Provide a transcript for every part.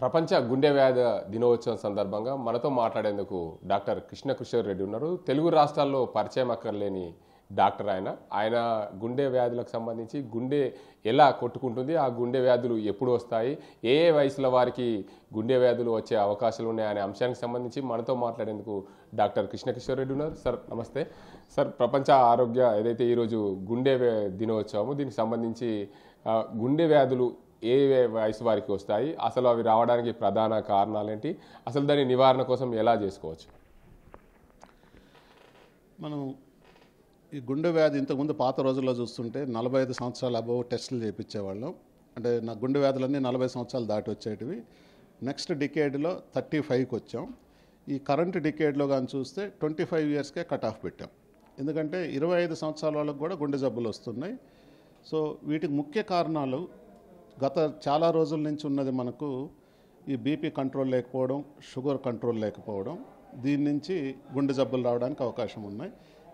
ప్రపంచ గుండె వ్యాధి దినోత్సవం సందర్భంగా మనతో మాట్లాడేందుకు డాక్టర్ కృష్ణ కిషోర్ రెడ్డి ఉన్నారు. తెలుగు రాష్ట్రాల్లో పరిచయం అక్కర్లేని డాక్టర్ ఆయన గుండె వ్యాధులకు సంబంధించి గుండె ఎలా కొట్టుకుంటుంది, ఆ గుండె వ్యాధులు ఎప్పుడు వస్తాయి, ఏ ఏ వయసుల వారికి గుండె వ్యాధులు వచ్చే అవకాశాలు ఉన్నాయి అనే అంశానికి సంబంధించి మనతో మాట్లాడేందుకు డాక్టర్ కృష్ణ కిషోర్ రెడ్డి ఉన్నారు. సార్ నమస్తే. సార్, ప్రపంచ ఆరోగ్య ఏదైతే ఈరోజు గుండె దినోత్సవము, దీనికి సంబంధించి గుండె వ్యాధులు ఏ వయసు వారికి వస్తాయి, అసలు అవి రావడానికి ప్రధాన కారణాలు ఏంటి, అసలు దాని నివారణ కోసం ఎలా చేసుకోవచ్చు? మనం ఈ గుండె వ్యాధి ఇంతకుముందు పాత రోజుల్లో చూస్తుంటే 45 సంవత్సరాల అబవ్ టెస్టులు చేయించేవాళ్ళం. అంటే నా గుండె వ్యాధులన్నీ 40 సంవత్సరాలు దాటి వచ్చేటివి. నెక్స్ట్ డికేడ్లో 35కి వచ్చాం. ఈ కరెంట్ డికేడ్లో కానీ చూస్తే 25 ఇయర్స్కే కట్ ఆఫ్ పెట్టాం. ఎందుకంటే 25 సంవత్సరాల వాళ్ళకు కూడా గుండె జబ్బులు వస్తున్నాయి. సో వీటికి ముఖ్య కారణాలు గత చాలా రోజుల నుంచి ఉన్నది మనకు ఈ బీపీ కంట్రోల్ లేకపోవడం, షుగర్ కంట్రోల్ లేకపోవడం, దీని నుంచి గుండె జబ్బులు రావడానికి అవకాశం ఉన్నాయి.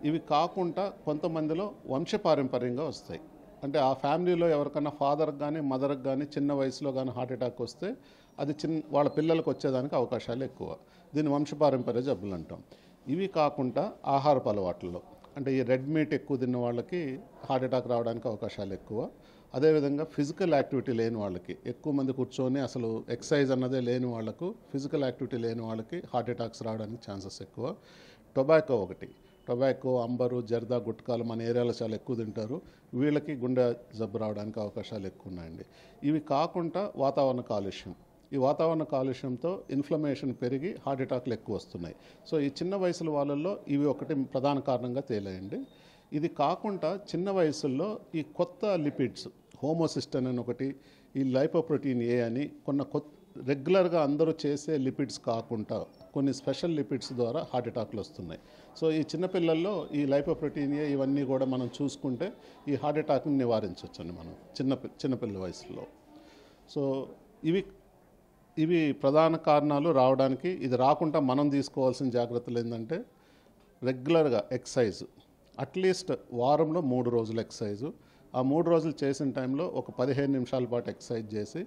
ఇవి కాకుండా కొంతమందిలో వంశపారంపర్యంగా వస్తాయి. అంటే ఆ ఫ్యామిలీలో ఎవరికైనా ఫాదర్కి కానీ మదర్కి కానీ చిన్న వయసులో కానీ హార్ట్ అటాక్ వస్తే అది వాళ్ళ పిల్లలకు వచ్చేదానికి అవకాశాలు ఎక్కువ. దీన్ని వంశపారంపర్య జబ్బులు అంటాం. ఇవి కాకుండా ఆహారపు అలవాట్లలో, అంటే ఈ రెడ్ మీట్ ఎక్కువ తిన్న వాళ్ళకి హార్ట్ అటాక్ రావడానికి అవకాశాలు ఎక్కువ. అదేవిధంగా ఫిజికల్ యాక్టివిటీ లేని వాళ్ళకి, ఎక్కువ మంది కూర్చొని అసలు ఎక్సర్సైజ్ అన్నదే లేని వాళ్ళకు, ఫిజికల్ యాక్టివిటీ లేని వాళ్ళకి హార్ట్ అటాక్స్ రావడానికి ఛాన్సెస్ ఎక్కువ. టొబాకో ఒకటి, టొబాకో, అంబరు, జర్దా, గుట్కాలు మన ఏరియాలో చాలా ఎక్కువ తింటారు. వీళ్ళకి గుండె జబ్బు రావడానికి అవకాశాలు ఎక్కువ ఉన్నాయండి. ఇవి కాకుండా వాతావరణ కాలుష్యం, ఈ వాతావరణ కాలుష్యంతో ఇన్ఫ్లమేషన్ పెరిగి హార్ట్ అటాక్లు ఎక్కువ వస్తున్నాయి. సో ఈ చిన్న వయసుల వాళ్ళల్లో ఇవి ఒకటి ప్రధాన కారణంగా తేలాయండి. ఇది కాకుండా చిన్న వయసుల్లో ఈ కొత్త లిపిడ్స్, హోమోసిస్టన్ అని ఒకటి, ఈ లైపోప్రోటీన్ ఏ అని కొత్త రెగ్యులర్గా అందరూ చేసే లిపిడ్స్ కాకుండా కొన్ని స్పెషల్ లిపిడ్స్ ద్వారా హార్ట్ అటాక్లు వస్తున్నాయి. సో ఈ చిన్నపిల్లల్లో ఈ లైపోప్రోటీన్ ఏ ఇవన్నీ కూడా మనం చూసుకుంటే ఈ హార్ట్ అటాక్ని నివారించవచ్చండి మనం చిన్నపిల్ల వయసులో. సో ఇవి ప్రధాన కారణాలు రావడానికి. ఇది రాకుండా మనం తీసుకోవాల్సిన జాగ్రత్తలు ఏంటంటే రెగ్యులర్గా ఎక్సర్సైజ్, అట్లీస్ట్ వారంలో 3 రోజులు ఎక్సర్సైజు. ఆ 3 రోజులు చేసిన టైంలో ఒక 15 నిమిషాల పాటు ఎక్సర్సైజ్ చేసి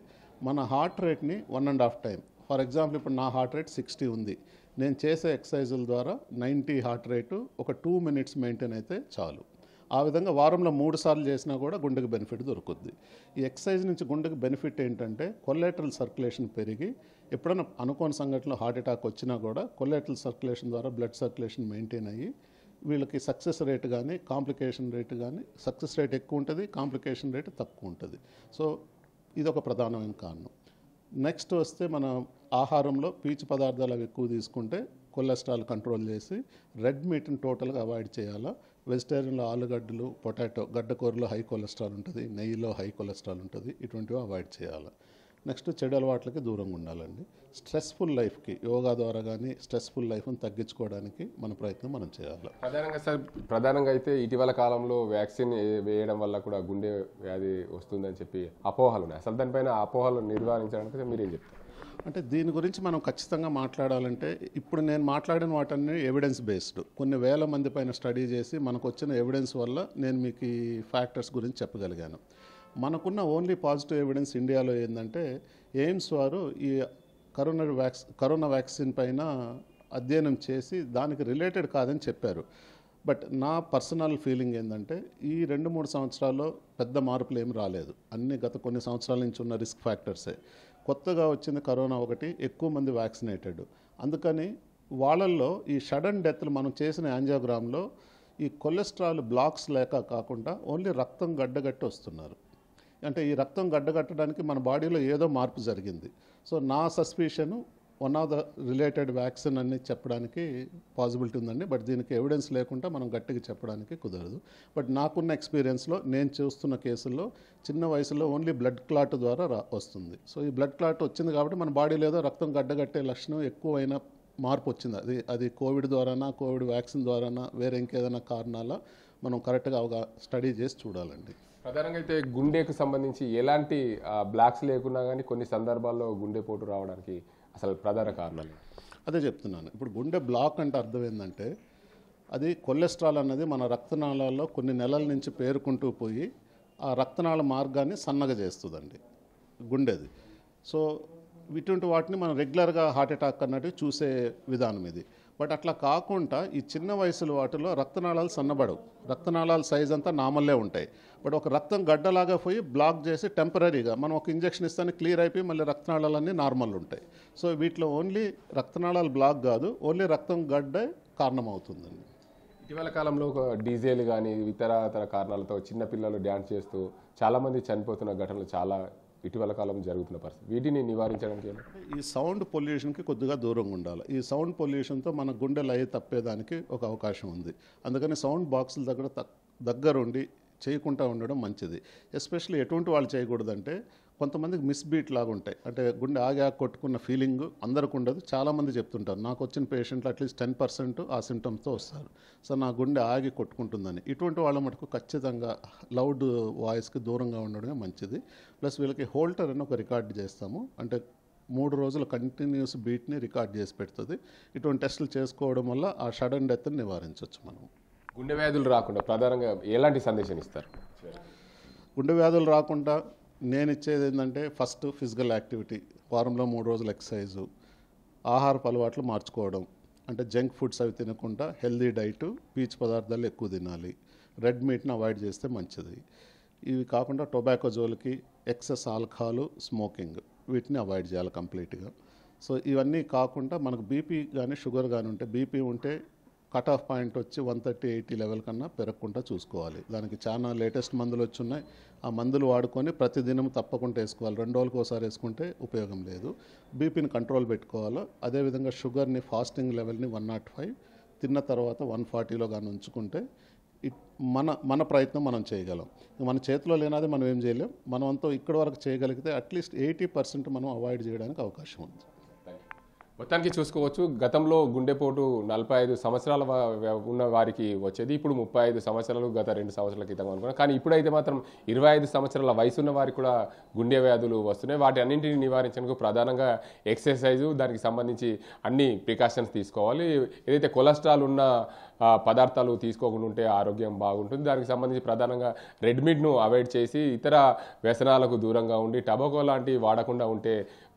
మన హార్ట్ రేట్ని 1.5 టైం, ఫర్ ఎగ్జాంపుల్ ఇప్పుడు నా హార్ట్ రేట్ 60 ఉంది, నేను చేసే ఎక్సర్సైజుల ద్వారా 90 హార్ట్ రేటు ఒక 2 మినిట్స్ మెయింటైన్ అయితే చాలు. ఆ విధంగా వారంలో 3 సార్లు చేసినా కూడా గుండెకి బెనిఫిట్ దొరుకుద్ది. ఈ ఎక్సర్సైజ్ నుంచి గుండెకి బెనిఫిట్ ఏంటంటే కొలెటరల్ సర్క్యులేషన్ పెరిగి ఎప్పుడైనా అనుకోని సంఘటనలో హార్ట్ అటాక్ వచ్చినా కూడా కొలెటరల్ సర్క్యులేషన్ ద్వారా బ్లడ్ సర్క్యులేషన్ మెయింటైన్ అయ్యి వీళ్ళకి సక్సెస్ రేట్ కానీ కాంప్లికేషన్ రేట్ కానీ, సక్సెస్ రేట్ ఎక్కువ ఉంటుంది, కాంప్లికేషన్ రేట్ తక్కువ ఉంటుంది. సో ఇది ఒక ప్రధానమైన కారణం. నెక్స్ట్ వస్తే మన ఆహారంలో పీచు పదార్థాలు అవి ఎక్కువ తీసుకుంటే కొలెస్ట్రాల్ కంట్రోల్ చేసి రెడ్ మీట్ని టోటల్గా అవాయిడ్ చేయాలా. వెజిటేరియన్లో ఆలుగడ్డలు, పొటాటో, గడ్డకూరలో హై కొలెస్ట్రాల్ ఉంటుంది, నెయ్యిలో హై కొలెస్ట్రాల్ ఉంటుంది, ఇటువంటివి అవాయిడ్ చేయాలి. నెక్స్ట్ చెడు అలవాట్లకి దూరంగా ఉండాలండి. స్ట్రెస్ఫుల్ లైఫ్కి యోగా ద్వారా కానీ స్ట్రెస్ఫుల్ లైఫ్ని తగ్గించుకోవడానికి మన ప్రయత్నం మనం చేయాలి. ప్రధానంగా అయితే ఇటీవల కాలంలో వ్యాక్సిన్ వేయడం వల్ల కూడా గుండె వ్యాధి వస్తుందని చెప్పి అపోహలు ఉన్నాయి. అసలు దానిపైన అపోహలు నివారించడానికి మీరేం చెప్తారు? అంటే దీని గురించి మనం ఖచ్చితంగా మాట్లాడాలంటే ఇప్పుడు నేను మాట్లాడిన వాటన్ని ఎవిడెన్స్ బేస్డ్, కొన్ని వేల మంది పైన స్టడీ చేసి మనకు వచ్చిన ఎవిడెన్స్ వల్ల నేను మీకు ఈ ఫ్యాక్టర్స్ గురించి చెప్పగలిగాను. మనకున్న ఓన్లీ పాజిటివ్ ఎవిడెన్స్ ఇండియాలో ఏంటంటే ఎయిమ్స్ వారు ఈ కరోనా వ్యాక్సిన్ పైన అధ్యయనం చేసి దానికి రిలేటెడ్ కాదని చెప్పారు. బట్ నా పర్సనల్ ఫీలింగ్ ఏంటంటే ఈ 2-3 సంవత్సరాల్లో పెద్ద మార్పులు ఏమి రాలేదు. అన్ని గత కొన్ని సంవత్సరాల నుంచి ఉన్న రిస్క్ ఫ్యాక్టర్సే. కొత్తగా వచ్చింది కరోనా ఒకటి, ఎక్కువ మంది వ్యాక్సినేటెడ్. అందుకని వాళ్ళల్లో ఈ సడన్ డెత్లు మనం చేసిన యాంజియోగ్రామ్లో ఈ కొలెస్ట్రాల్ బ్లాక్స్ లేక కాకుండా ఓన్లీ రక్తం గడ్డగట్టి వస్తున్నారు. అంటే ఈ రక్తం గడ్డగట్టడానికి మన బాడీలో ఏదో మార్పు జరిగింది. సో నా suspicion one of the related vaccine అని చెప్పడానికి పాసిబిలిటీ ఉందండి. బట్ దీనికి ఎవిడెన్స్ లేకుండా మనం గట్టిగా చెప్పడానికి కుదరదు. బట్ నాకున్న ఎక్స్పీరియన్స్లో నేను చూస్తున్న కేసుల్లో చిన్న వయసులో ఓన్లీ బ్లడ్ క్లాట్ ద్వారా వస్తుంది. సో ఈ బ్లడ్ క్లాట్ వచ్చింది కాబట్టి మన బాడీలో ఏదో రక్తం గడ్డగట్టే లక్షణం ఎక్కువైన మార్పు వచ్చింది. అది కోవిడ్ ద్వారానా, కోవిడ్ వ్యాక్సిన్ ద్వారానా, వేరే ఇంకేదైనా కారణాల మనం కరెక్ట్గా స్టడీ చేసి చూడాలండి. ప్రధానంగా అయితే గుండెకు సంబంధించి ఎలాంటి బ్లాక్స్ లేకున్నా కానీ కొన్ని సందర్భాల్లో గుండెపోటు రావడానికి అసలు ప్రధాన కారణాలు అదే చెప్తున్నాను. ఇప్పుడు గుండె బ్లాక్ అంటే అర్థం ఏంటంటే అది కొలెస్ట్రాల్ అన్నది మన రక్తనాళాల్లో కొన్ని నెలల నుంచి పేరుకుంటూ పోయి ఆ రక్తనాళ మార్గాన్ని సన్నగా చేస్తుందండి గుండెది. సో ఇటువంటి వాటిని మనం రెగ్యులర్గా హార్ట్ అటాక్ అన్నట్టు చూసే విధానం ఇది. బట్ అట్లా కాకుండా ఈ చిన్న వయసులో వాటిలో రక్తనాళాలు సన్నబడవు, రక్తనాళాల సైజ్ అంతా నార్మల్లే ఉంటాయి. బట్ ఒక రక్తం గడ్డలాగా పోయి బ్లాక్ చేసి టెంపరీగా మనం ఒక ఇంజెక్షన్ ఇస్తానే క్లియర్ అయిపోయి మళ్ళీ రక్తనాళాలన్నీ నార్మల్ ఉంటాయి. సో వీటిలో ఓన్లీ రక్తనాళాలు బ్లాక్ కాదు, ఓన్లీ రక్తం గడ్డ కారణమవుతుందండి. ఇటీవల కాలంలో ఒక డీజేలు కానీ ఇతర కారణాలతో చిన్నపిల్లలు డ్యాన్స్ చేస్తూ చాలామంది చనిపోతున్న ఘటనలు చాలా ఇటీవల కాలం జరుగుతున్న పరిస్థితి. వీటిని నివారించడానికి ఈ సౌండ్ పొల్యూషన్కి కొద్దిగా దూరంగా ఉండాలి. ఈ సౌండ్ పొల్యూషన్తో మన గుండె లయ తప్పేదానికి ఒక అవకాశం ఉంది. అందుకని సౌండ్ బాక్సుల దగ్గరుండి చేయకుండా ఉండడం మంచిది. ఎస్పెషల్లీ ఎటువంటి వాళ్ళు చేయకూడదంటే కొంతమందికి మిస్ బీట్ లాగా ఉంటాయి, అంటే గుండె ఆగి కొట్టుకున్న ఫీలింగ్ అందరికి ఉండదు. చాలామంది చెప్తుంటారు, నాకు వచ్చిన పేషెంట్లు అట్లీస్ట్ 10% ఆ సిమ్టమ్స్తో వస్తారు. సో నా గుండె ఆగి కొట్టుకుంటుందని. ఇటువంటి వాళ్ళ మటుకు ఖచ్చితంగా లౌడ్ వాయిస్కి దూరంగా ఉండడమే మంచిది. ప్లస్ వీళ్ళకి హోల్టర్ అని ఒక రికార్డ్ చేస్తాము, అంటే 3 రోజుల కంటిన్యూస్ బీట్ని రికార్డ్ చేసి పెడుతుంది. ఇటువంటి టెస్టులు చేసుకోవడం వల్ల ఆ సడన్ డెత్ని నివారించవచ్చు మనం. గుండె వ్యాధులు రాకుండా ప్రధానంగా ఎలాంటి సందేశం ఇస్తారు? గుండె వ్యాధులు రాకుండా నేను ఇచ్చేది ఏంటంటే ఫస్ట్ ఫిజికల్ యాక్టివిటీ, వారంలో 3 రోజులు ఎక్సర్సైజు, ఆహారపు అలవాట్లు మార్చుకోవడం, అంటే జంక్ ఫుడ్స్ అవి తినకుండా హెల్దీ డైటు, పీచు పదార్థాలు ఎక్కువ తినాలి, రెడ్ మీట్ని అవాయిడ్ చేస్తే మంచిది. ఇవి కాకుండా టొబాకో జోలికి, ఎక్సెస్ ఆల్కహాల్, స్మోకింగ్ వీటిని అవాయిడ్ చేయాలి కంప్లీట్గా. సో ఇవన్నీ కాకుండా మనకు బీపీ కానీ షుగర్ కానీ ఉంటే, బీపీ ఉంటే కట్ ఆఫ్ పాయింట్ వచ్చి 130/80 లెవెల్ కన్నా పెరగకుండా చూసుకోవాలి. దానికి చాలా లేటెస్ట్ మందులు వచ్చి ఉన్నాయి. ఆ మందులు వాడుకొని ప్రతిదినం తప్పకుండా వేసుకోవాలి. 2 రోజులకు ఒకసారి వేసుకుంటే ఉపయోగం లేదు. బీపీని కంట్రోల్ పెట్టుకోవాలి. అదేవిధంగా షుగర్ని ఫాస్టింగ్ లెవెల్ని 105, తిన్న తర్వాత 140లో కానీ ఉంచుకుంటే మన ప్రయత్నం మనం చేయగలం. మన చేతిలో లేనిది మనం ఏం చేయలేం. మనం అంతా ఇక్కడి వరకు చేయగలిగితే అట్లీస్ట్ 80% మనం అవాయిడ్ చేయడానికి అవకాశం ఉంది. మొత్తానికి చూసుకోవచ్చు, గతంలో గుండెపోటు 45 సంవత్సరాల ఉన్న వారికి వచ్చేది, ఇప్పుడు 35 సంవత్సరాలు గత 2 సంవత్సరాల క్రితం అనుకున్నాం. కానీ ఇప్పుడైతే మాత్రం 25 సంవత్సరాల వయసు ఉన్న వారికి కూడా గుండె వ్యాధులు వస్తున్నాయి. వాటి అన్నింటినీ నివారించడానికి ప్రధానంగా ఎక్సర్సైజు, దానికి సంబంధించి అన్ని ప్రికాషన్స్ తీసుకోవాలి. ఏదైతే కొలెస్ట్రాల్ ఉన్న పదార్థాలు తీసుకోకుండా ఉంటే ఆరోగ్యం బాగుంటుంది. దానికి సంబంధించి ప్రధానంగా రెడ్ మీట్ను అవాయిడ్ చేసి ఇతర వ్యసనాలకు దూరంగా ఉండి టొబాకో లాంటివి వాడకుండా ఉంటే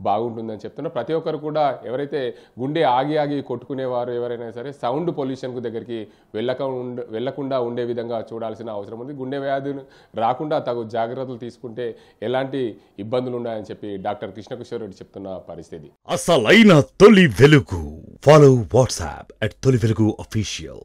బాగుంటుందని చెప్తున్నారు. ప్రతి ఒక్కరు కూడా ఎవరైతే గుండె ఆగి కొట్టుకునేవారు ఎవరైనా సరే సౌండ్ పొల్యూషన్కు దగ్గరికి వెళ్ళకుండా ఉండే విధంగా చూడాల్సిన అవసరం ఉంది. గుండె వ్యాధులు రాకుండా తగు జాగ్రత్తలు తీసుకుంటే ఎలాంటి ఇబ్బందులు ఉన్నాయని చెప్పి డాక్టర్ కృష్ణకిషోర్ రెడ్డి చెప్తున్న పరిస్థితి. అసలైన తొలి వెలుగు. ఫాలో వాట్సాప్ @తొలి వెలుగు అఫీషియల్.